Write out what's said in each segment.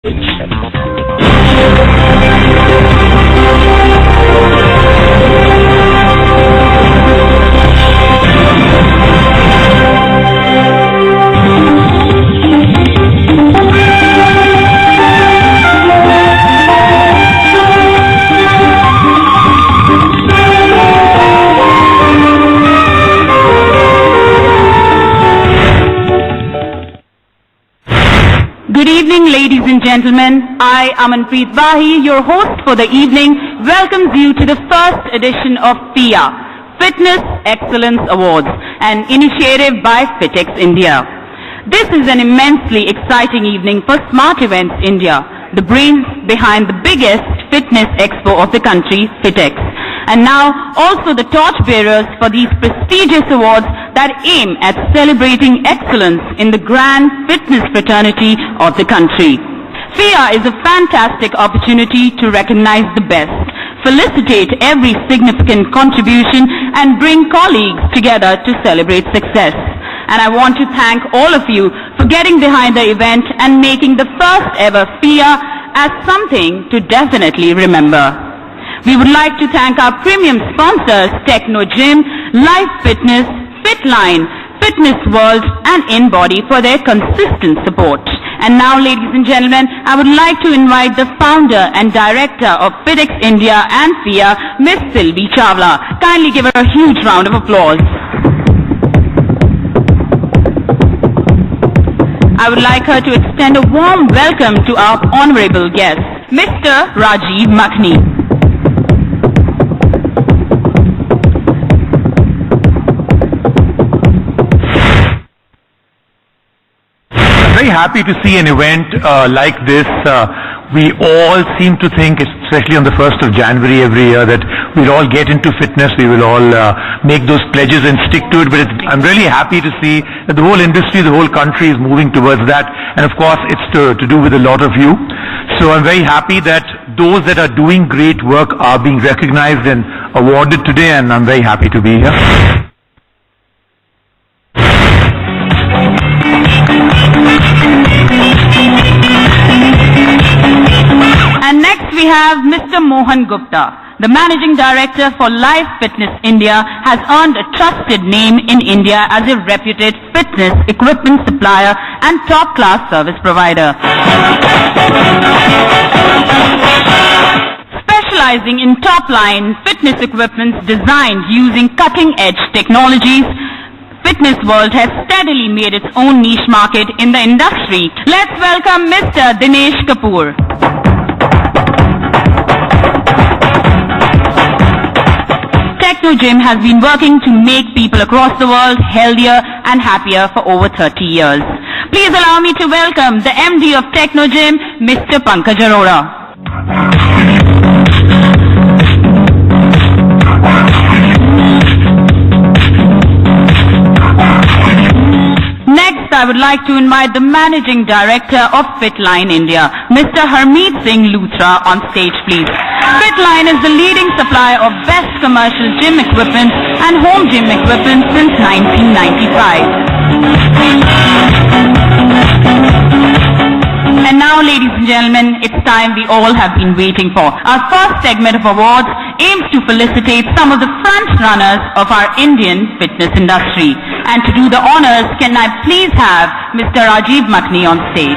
Good evening, ladies and gentlemen. I, Amanpreet Bahi, your host for the evening, welcomes you to the first edition of FIA, Fitness Excellence Awards, an initiative by FitEx India. This is an immensely exciting evening for Smart Events India, the brains behind the biggest fitness expo of the country, FitEx, and now also the torchbearers for these prestigious awards that aim at celebrating excellence in the grand fitness fraternity of the country. FIA is a fantastic opportunity to recognize the best, felicitate every significant contribution, and bring colleagues together to celebrate success. And I want to thank all of you for getting behind the event and making the first ever FIA as something to definitely remember. We would like to thank our premium sponsors, Techno Gym, Life Fitness, Fitline, Fitness World, and InBody for their consistent support. And now, ladies and gentlemen, I would like to invite the founder and director of FitEx India and FIA, Ms. Silvi Chawla. Kindly give her a huge round of applause. I would like her to extend a warm welcome to our honorable guest, Mr. Rajiv Makhni. Very happy to see an event like this. We all seem to think, especially on the 1st of January every year, that we'll all get into fitness, we will all make those pledges and stick to it. But I'm really happy to see that the whole industry, the whole country is moving towards that. And of course, it's to do with a lot of you. So I'm very happy that those that are doing great work are being recognized and awarded today, and I'm very happy to be here. And next we have Mr. Mohan Gupta. The Managing Director for Life Fitness India has earned a trusted name in India as a reputed fitness equipment supplier and top-class service provider. Specializing in top-line fitness equipment designed using cutting-edge technologies, Fitness World has steadily made its own niche market in the industry. Let's welcome Mr. Dinesh Kapoor. Techno Gym has been working to make people across the world healthier and happier for over 30 years. Please allow me to welcome the MD of Techno Gym, Mr. Pankaj Arora. Next, I would like to invite the Managing Director of Fitline India, Mr. Harmeet Singh Luthra, on stage, please. Fitline is the leading supplier of best commercial gym equipment and home gym equipment since 1995. And now, ladies and gentlemen, it's time we all have been waiting for. Our first segment of awards aims to felicitate some of the front runners of our Indian fitness industry. And to do the honors, can I please have Mr. Rajiv Makhni on stage.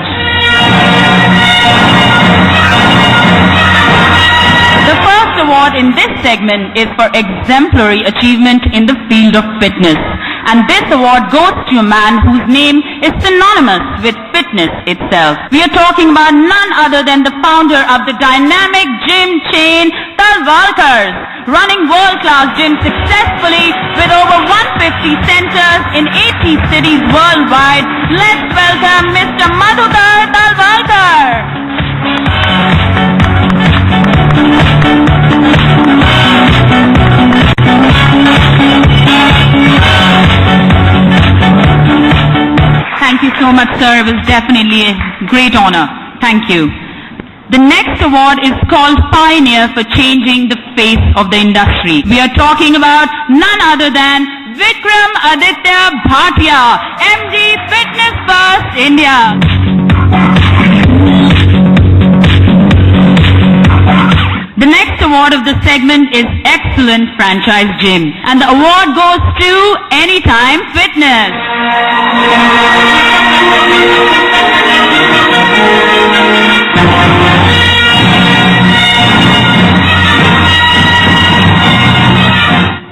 The first award in this segment is for exemplary achievement in the field of fitness. And this award goes to a man whose name is synonymous with fitness itself. We are talking about none other than the founder of the dynamic gym chain, Talwalkar, running world-class gyms successfully with over 150 centers in 80 cities worldwide. Let's welcome Mr. Madhukar Talwalkar. Thank you so much, sir. It was definitely a great honor. Thank you. The next award is called Pioneer for Changing the Face of the Industry. We are talking about none other than Vikram Aditya Bhatia, MD Fitness First India. award of the segment is Excellent Franchise Gym. And the award goes to Anytime Fitness.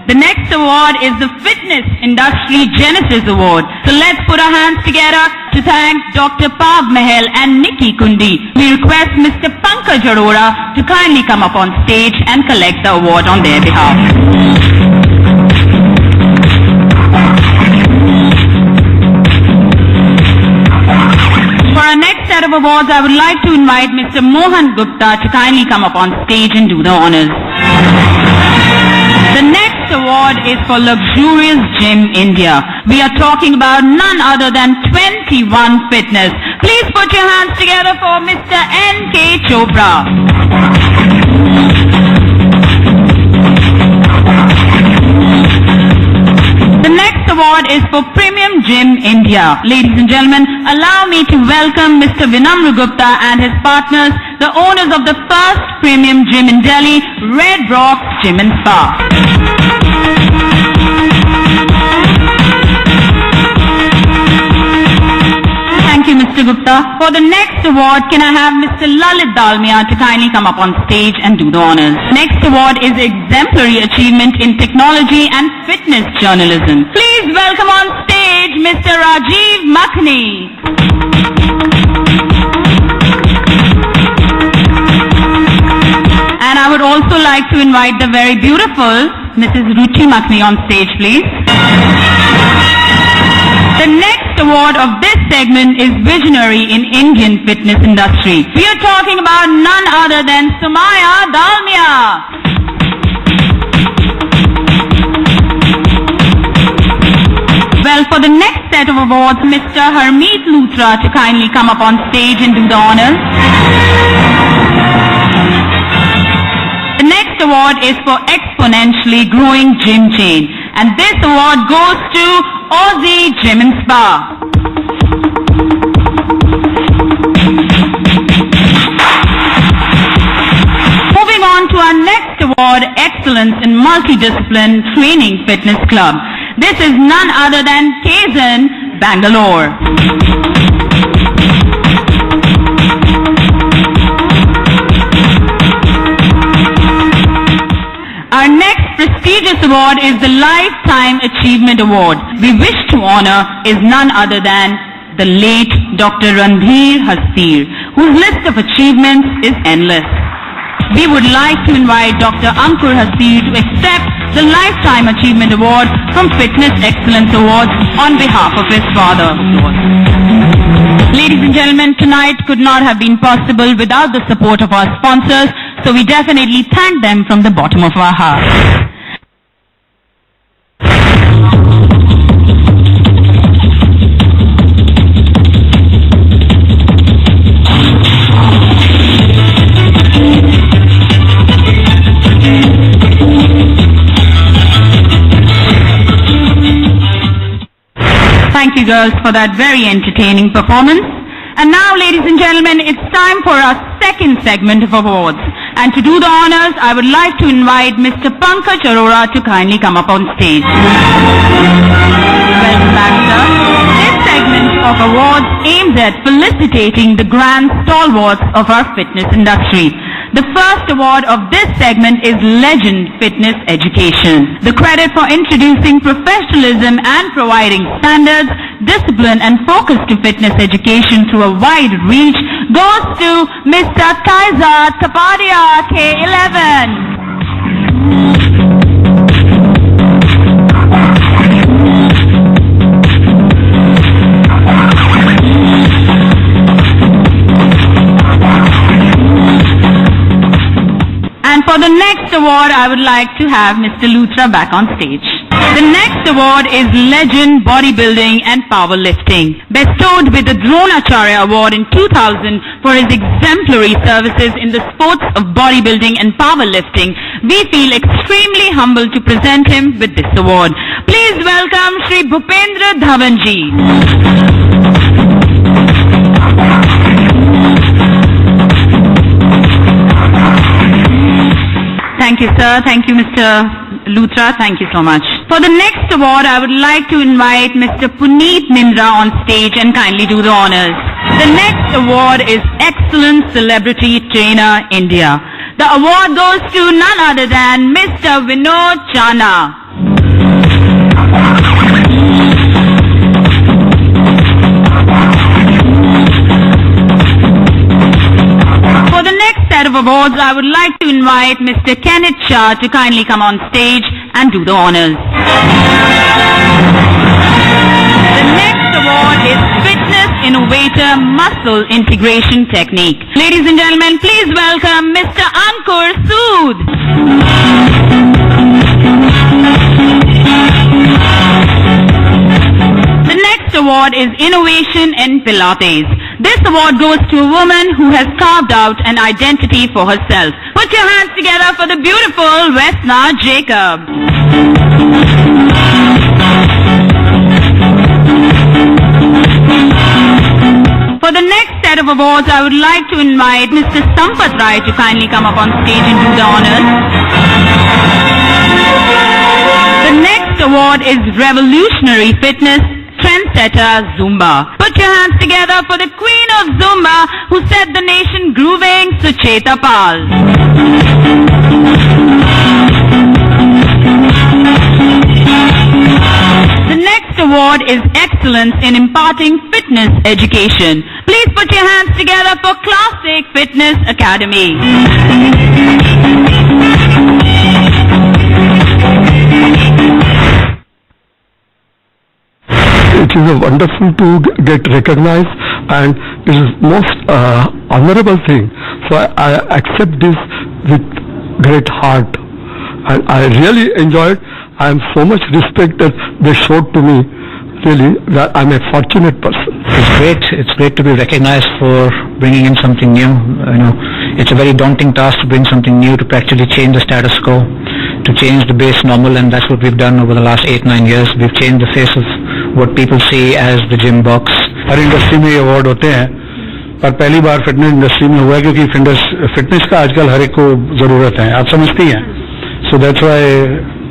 The next award is the Fitness Industry Genesis Award. So let's put our hands together to thank Dr. Pav Mahal and Nikki Kundi. We request Mr. Pankaj Arora to kindly come up on stage and collect the award on their behalf. For our next set of awards, I would like to invite Mr. Mohan Gupta to kindly come up on stage and do the honors. The next award is for Luxurious Gym India. We are talking about none other than 21 Fitness. Please put your hands together for Mr. N.K. Chopra. The next award is for Premium Gym India. Ladies and gentlemen, allow me to welcome Mr. Vinamra Gupta and his partners, the owners of the first Premium Gym in Delhi, Red Rocks Gym and Spa. Thank you, Mr. Gupta. For the next award, can I have Mr. Lalit Dalmia to kindly come up on stage and do the honors. Next award is Exemplary Achievement in Technology and Fitness Journalism. Please welcome on stage Mr. Rajiv Makhni. And I would also like to invite the very beautiful Mrs. Ruchi Makhni on stage, please. The next award of this segment is Visionary in Indian Fitness Industry. We are talking about none other than Sumaya Dalmia. Well, for the next set of awards, Mr. Harmeet Luthra to kindly come up on stage and do the honors. The next award is for Exponentially Growing Gym Chain. And this award goes to Aussie Gym and Spa. Moving on to our next award, Excellence in Multidiscipline Training Fitness Club. This is none other than Kazan, Bangalore. Our next prestigious award is the Lifetime Achievement Award. We wish to honor is none other than the late Dr. Randhir Hasir, whose list of achievements is endless. We would like to invite Dr. Ankur Hasir to accept the Lifetime Achievement Award from Fitness Excellence Awards on behalf of his father. Ladies and gentlemen, tonight could not have been possible without the support of our sponsors, so we definitely thank them from the bottom of our hearts. Thank you girls for that very entertaining performance. And now, ladies and gentlemen, it's time for our second segment of awards. And to do the honors, I would like to invite Mr. Pankaj Arora to kindly come up on stage. Welcome back, sir. This segment of awards aims at felicitating the grand stalwarts of our fitness industry. The first award of this segment is Legend Fitness Education. The credit for introducing professionalism and providing standards, discipline and focus to fitness education through a wide reach goes to Mr. Kaiser Tapadia, K11. And for the next award, I would like to have Mr. Luthra back on stage. The next award is Legend Bodybuilding and Powerlifting, bestowed with the Dronacharya Award in 2000 for his exemplary services in the sports of bodybuilding and powerlifting. We feel extremely humbled to present him with this award. Please welcome Shri Bhupendra Dhawanji. Thank you, sir. Thank you, Mr. Luthra. Thank you so much. For the next award, I would like to invite Mr. Puneet Mindra on stage and kindly do the honors. The next award is Excellent Celebrity Trainer India. The award goes to none other than Mr. Vinod Chana. For the next set of awards, I would like to invite Mr. Kenneth Shah to kindly come on stage and do the honors. The next award is Fitness Innovator Muscle Integration Technique. Ladies and gentlemen, please welcome Mr. Ankur Sood. The next award is Innovation in Pilates. This award goes to a woman who has carved out an identity for herself. Put your hands together for the beautiful Vesna Jacob. For the next set of awards, I would like to invite Mr. Sampath Rai to kindly come up on stage and do the honors. The next award is Revolutionary Fitness Trendsetter Zumba. Put your hands together for the Queen of Zumba who set the nation grooving, Sucheta Pal. The next award is Excellence in Imparting Fitness Education. Please put your hands together for Classic Fitness Academy. It is wonderful to get recognized, and it is most honorable thing. So I accept this with great heart, and I really enjoyed. I am so much respect that they showed to me. Really, that I'm a fortunate person. It's great to be recognized for bringing in something new. It's a very daunting task to bring something new, to practically change the status quo, to change the base normal, and that's what we've done over the last 8-9 years. We've changed the face of what people see as the gym box. Her industry में ये award होते हैं, पर पहली बार fitness industry में हुआ है, क्योंकि फिटनेस का आजकल हर एक को जरूरत है, आप समझती हैं. So that's why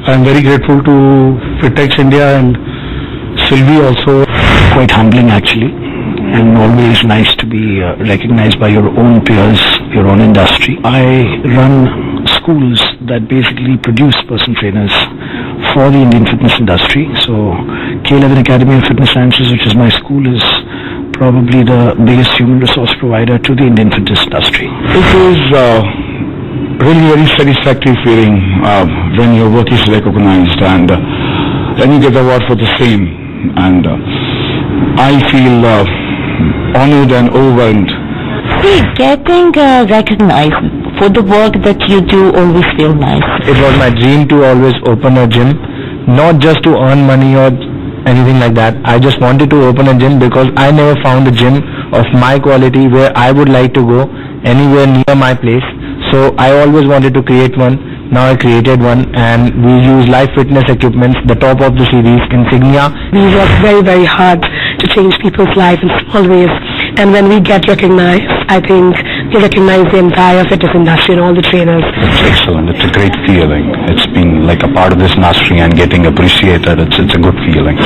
I am very grateful to Fitex India and Sylvie also. Quite humbling actually, and always nice to be recognized by your own peers, your own industry. I run schools that basically produce personal trainers for the Indian fitness industry. So K11 Academy of Fitness Sciences, which is my school, is probably the biggest human resource provider to the Indian fitness industry. It is really very satisfactory feeling when your work is recognized, and then you get the award for the same. And I feel honored and overwhelmed. See, getting recognized for the work that you do always feel nice. It was my dream to always open a gym, not just to earn money or anything like that. I just wanted to open a gym because I never found a gym of my quality where I would like to go anywhere near my place. So I always wanted to create one. Now I created one, and we use live fitness equipments, the top of the series, Insignia. We work very, very hard to change people's lives in small ways. And when we get recognized, I think we recognize the entire fitness industry and all the trainers. It's excellent. It's a great feeling. It's been like a part of this industry and getting appreciated. It's a good feeling.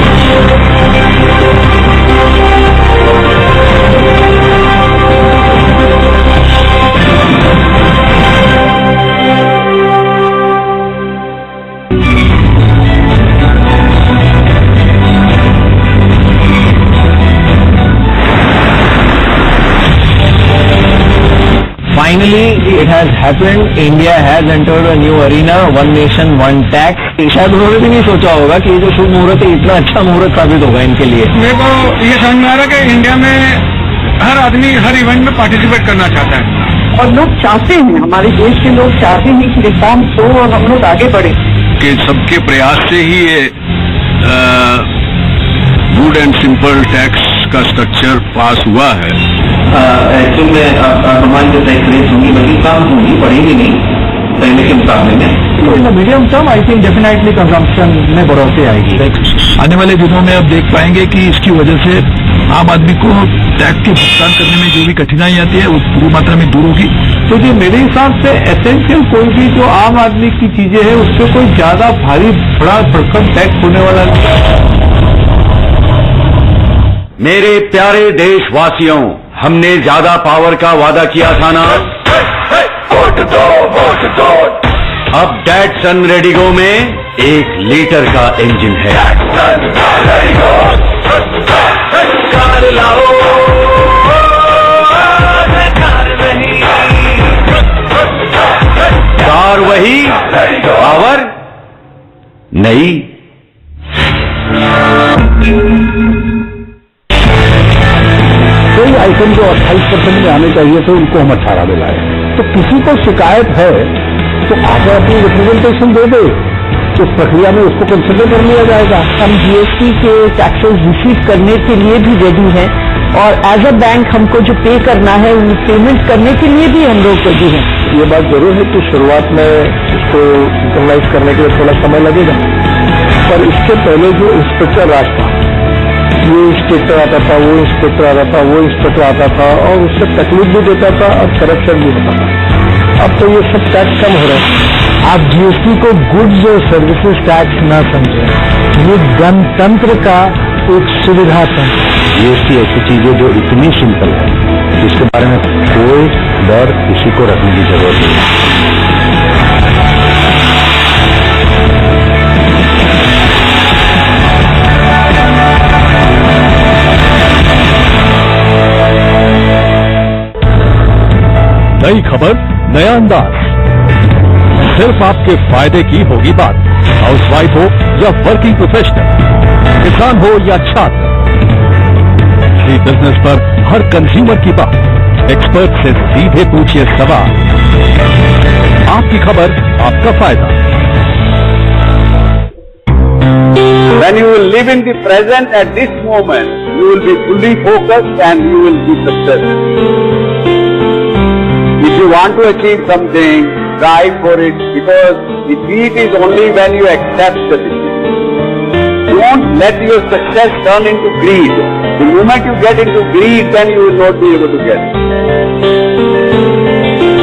Finally, it has happened. India has entered a new arena, one nation, one tax. शायद उन्होंने भी नहीं सोचा होगा कि ये जो शुभ मुहूर्त है इतना अच्छा मुहूर्त साबित होगा इनके लिए. मेरे को ये समझ में आ रहा है कि इंडिया में हर आदमी हर इवेंट में पार्टिसिपेट करना चाहता है, और लोग चाहते हैं, हमारे देश के लोग चाहते हैं कि रिफॉर्म्स हो और हम लोग आगे बढ़े. कि सबके प्रयास से ही ये गुड एंड सिंपल टैक्स का स्ट्रक्चर पास हुआ है. एक्चुअली में हमारी जो टैक्स रेट होंगी बल्कि कम होंगी, बढ़ेगी नहीं पहले के मुकाबले में. In the medium term I think definitely consumption में बढ़ोतरी आएगी. आने वाले दिनों में आप देख पाएंगे कि इसकी वजह से आम आदमी को टैक्स के भुगतान करने में जो भी कठिनाई आती है वो पूरी मात्रा में दूर होगी. तो ये मेरे हिसाब से एसेंशियल कोई भी जो आम आदमी की चीजें हैं उस पर कोई ज्यादा भारी बड़ा भरकम टैक्स होने वाला नहीं। मेरे प्यारे देशवासियों, हमने ज्यादा पावर का वादा किया था ना। अब डैटसन रेडिगो में 1 लीटर का इंजन है। कार वही, पावर नहीं। कोई आइटम जो 28% में आने चाहिए थे उनको हम 18 में लाए। तो किसी को शिकायत है तो आप अपनी रिप्रेजेंटेशन दे दे, तो प्रक्रिया में उसको कंसिडर कर लिया जाएगा। हम जीएसटी के टैक्सेस रिसीव करने के लिए भी रेडी हैं और एज अ बैंक हमको जो पे करना है वो पेमेंट करने के लिए भी हम लोग रेडी हैं। ये बात जरूर है कि शुरुआत में इसको सिंक्रोनाइज करने के लिए थोड़ा समय लगेगा, पर इसके पहले जो इंस्पेक्टर राज था, ये इंस्पेक्टर आता था, वो इंस्पेक्टर आता था, वो इंस्पेक्टर आता था और उससे तकलीफ भी देता था और करप्शन भी होता था। अब तो ये सब टैक्स कम हो रहे हैं। आप जीएसटी को गुड्स और सर्विसेज टैक्स न समझें, ये गणतंत्र का एक सुविधा तंत्र। जीएसटी ऐसी चीज है जो इतनी सिंपल है, जिसके बारे में कोई डर किसी को रखने की जरूरत नहीं है। नई खबर, नया अंदाज, सिर्फ आपके फायदे की होगी बात। हाउसवाइफ हो या वर्किंग प्रोफेशनल, किसान हो या छात्र, बिजनेस पर हर कंज्यूमर की बात। एक्सपर्ट से सीधे पूछिए सवाल। आपकी खबर, आपका फायदा। When you will live in the present at this moment, you will be fully focused and you will be successful. If you want to achieve something, strive for it, because the defeat is only when you accept the defeat. Don't let your success turn into greed. The moment you get into greed, then you will not be able to get it.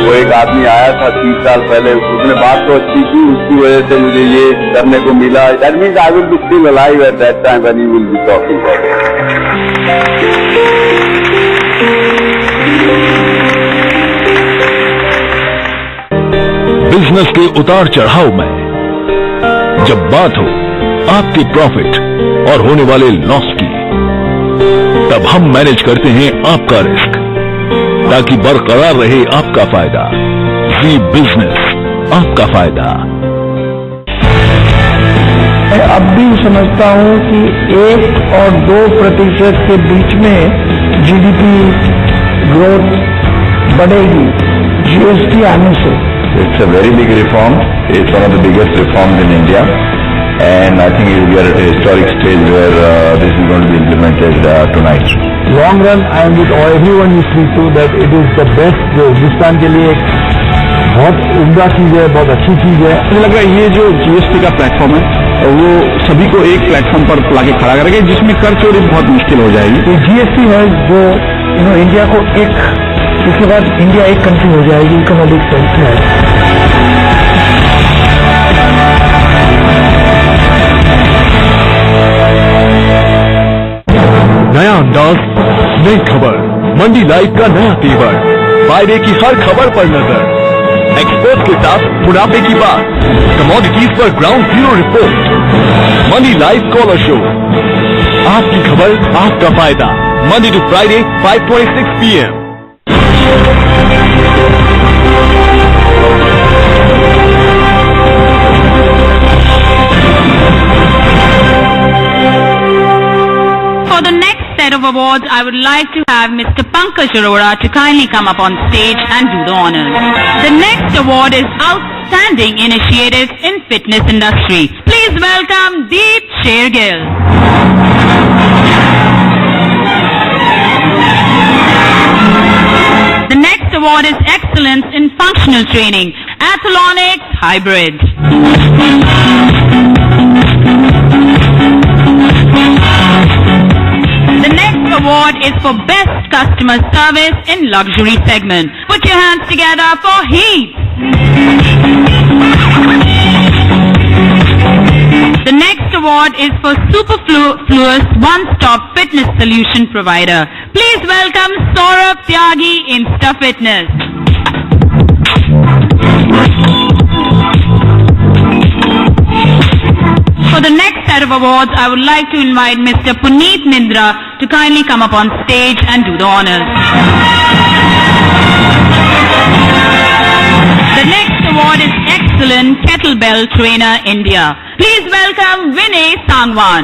वो एक आदमी आया था 30 साल पहले, उसने बात तो अच्छी की, उसकी वजह से मुझे ये करने को मिला। That means I will be still alive at that time when you will be talking about it. Business के उतार चढ़ाव में जब बात हो आपके प्रॉफिट और होने वाले लॉस की, तब हम मैनेज करते हैं आपका रिस्क ताकि बरकरार रहे आपका फायदा। जी बिजनेस, आपका फायदा। मैं अब भी समझता हूं कि 1 और 2% के बीच में जीडीपी ग्रोथ बढ़ेगी जीएसटी आने से। It's a very big reform. It's one of the biggest reforms in India, and I think we are at a historic stage where this is going to be implemented tonight. Long run, I am with everyone you speak to that it is the best. जो हिंदुस्तान के लिए एक बहुत उम्दा चीज है, बहुत अच्छी चीज है। मुझे लग रहा है ये जो जीएसटी का प्लेटफॉर्म है वो सभी को एक प्लेटफॉर्म पर लाके खड़ा करेगा, जिसमें कर चोरी बहुत मुश्किल हो जाएगी। ये जीएसटी है जो इंडिया को इसके बाद इंडिया एक कंट्री हो जाएगी, इकोनॉमिक सेंस है। नया अंदाज, नई खबर, मंडी लाइव का नया तेवर, फायदे की हर खबर पर नजर, एक्सपर्ट के साथ मुनाफे की बात, कमोडिटीज पर ground zero report, mandi live caller show. आपकी खबर, आपका फायदा, Monday to Friday 5:26 PM। For the next set of awards, I would like to have Mr. Pankaj Arora to kindly come up on stage and do the honors. The next award is Outstanding Initiatives in Fitness Industry. Please welcome Deep Shergill. The next award is Excellence in Functional Training, Athlonics Hybrid. The next award award is for Best Customer Service in Luxury segment. Put your hands together for Heat. The next award is for Superfluous One-Stop Fitness Solution Provider. Please welcome Saurabh Tyagi, Insta Fitness. For the next set of awards, I would like to invite Mr. Puneet Nindra to kindly come up on stage and do the honors. The next award is Excellent Kettlebell Trainer India. Please welcome Vinay Sangwan.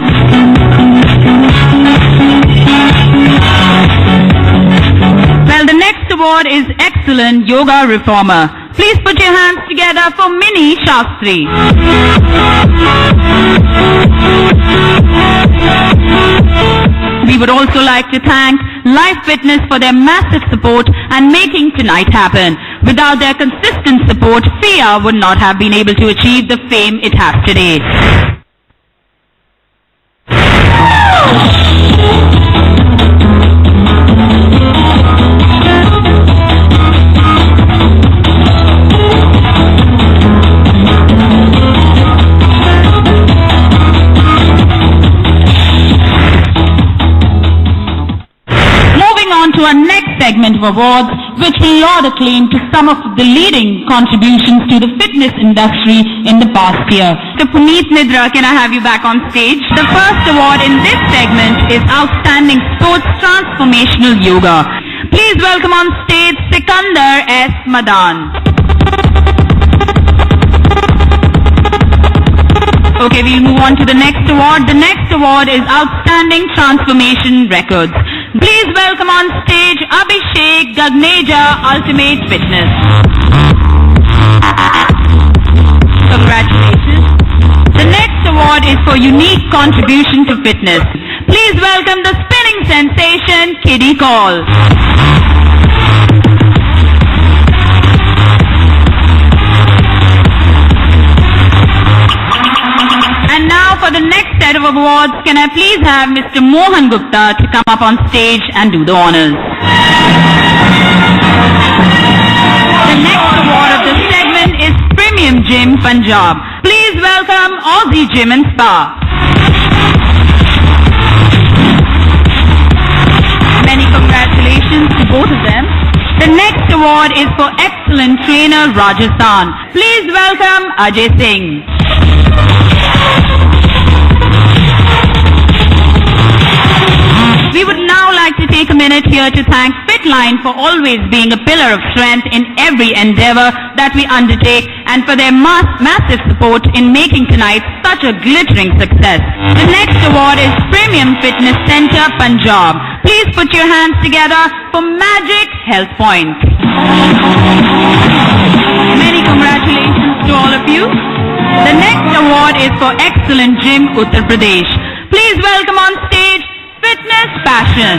Well, the next award is Excellent Yoga Reformer. Please put your hands together for Mini Shastri. We would also like to thank Life Fitness for their massive support and making tonight happen. Without their consistent support, FIA would not have been able to achieve the fame it has today. To our next segment of awards, which will laud a claim to some of the leading contributions to the fitness industry in the past year. So Puneet Nindra, can I have you back on stage? The first award in this segment is Outstanding Sports Transformational Yoga. Please welcome on stage Sikandar S. Madan. Okay, we'll move on to the next award. The next award is Outstanding Transformation Records. Please welcome on stage Abhishek Gagneja, Ultimate Fitness. Congratulations. The next award is for Unique Contribution to Fitness. Please welcome the spinning sensation, Kiddie Call. And now for the next set of awards, can I please have Mr. Mohan Gupta to come up on stage and do the honors. The next award of this segment is Premium Gym Punjab. Please welcome Aussie Gym and Spa. Many congratulations to both of them. The next award is for Excellent Trainer Rajasthan. Please welcome Ajay Singh. We would now like to take a minute here to thank Fitline for always being a pillar of strength in every endeavor that we undertake and for their massive support in making tonight such a glittering success. The next award is Premium Fitness Center Punjab. Please put your hands together for Magic Health Point. Many congratulations to all of you. The next award is for Excellent Gym Uttar Pradesh. Please welcome on stage Fitness Passion.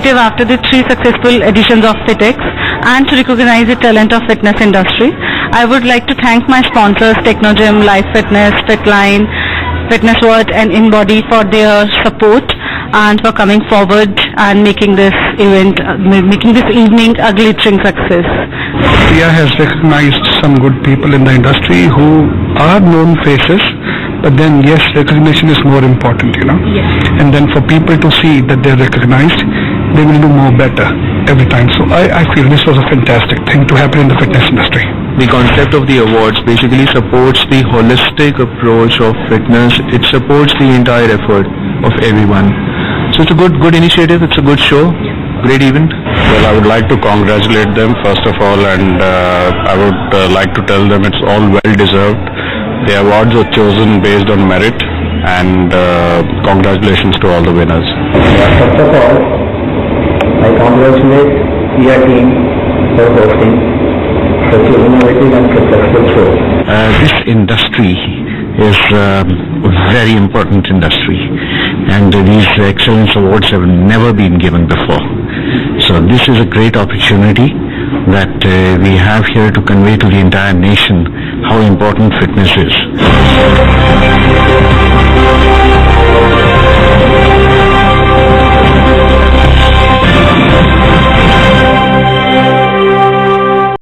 After the 3 successful editions of FitX and to recognize the talent of fitness industry, I would like to thank my sponsors Technogym, Life Fitness, Fitline, Fitness World and InBody for their support and for coming forward and making this event, making this evening a glittering success. FIA has recognized some good people in the industry who are known faces, but then yes, recognition is more important, And then for people to see that they're recognized, they will do more better every time. So I feel this was a fantastic thing to happen in the fitness industry. The concept of the awards basically supports the holistic approach of fitness. It supports the entire effort of everyone. So it's a good initiative. It's a good show. Great event. Well, I would like to congratulate them first of all, and I would like to tell them it's all well deserved. The awards are chosen based on merit, and congratulations to all the winners. First of all, I congratulate PIA team for hosting such an innovative and successful show. This industry is a very important industry, and these excellence awards have never been given before. So this is a great opportunity that we have here to convey to the entire nation how important fitness is.